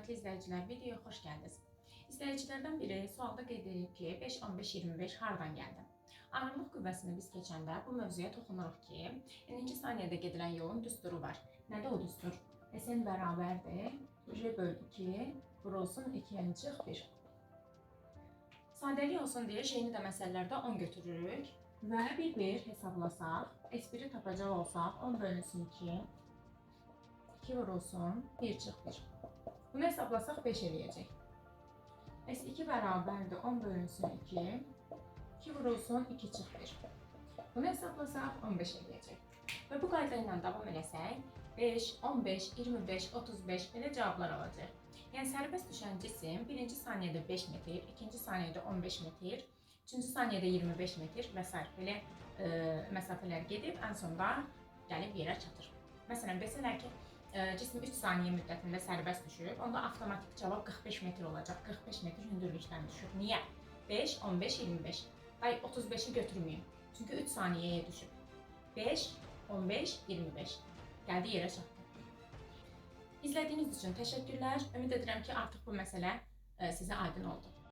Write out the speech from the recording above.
Hörmətli izləyicilər, videoya xoş gəldiniz. İzləyicilərdən biri sualda qeyd edib ki, 5, 15, 25 hardan gəldi? Ağırlıq qüvvəsini biz keçəndə bu mövzuya toxunuruq ki, 50-ci saniyədə gedilən yolun düsturu var. Nədir o düstur? SN bərabərdir, J bölü 2, vurulsun 2-yə çıx 1. Sadəlik olsun deyə J-ni də məsələlərdə 10 götürürük və bir hesablasaq, S1-i tapacaq olsaq 10 bölünsün 2, 2 vurulsun 1 çıx 1. Bunu hesablasaq 5 eləyəcək. S2 bərabərdir 10 bölünsün 2, 2 vurulsun 2 çıx 1. Bunu hesablasaq 15 eləyəcək. Və bu qayda ilə davam eləsək, 5, 15, 25, 35 belə cavablar alacaq. Yəni sərbəst düşən cisim birinci saniyədə 5 metr, ikinci saniyədə 15 metr, üçüncü saniyədə 25 metr və s. belə məsafələr gedib, ən sonunda gəlib yerə çatır. Məsələn, desələr ki, cisim 3 saniyə müddətində sərbəst düşüb, onda avtomatik cavab 45 metr olacaq. 45 metr hündürlükdən düşüb. Niyə? 5, 15, 25. Hayır, 35'i götürməyim. Çünki 3 saniyəyə düşüb. 5, 15, 25. Gəldi yerə çatdı. İzlədiyiniz üçün təşəkkürlər. Ümid edirəm ki, artıq bu məsələ sizə aydın oldu.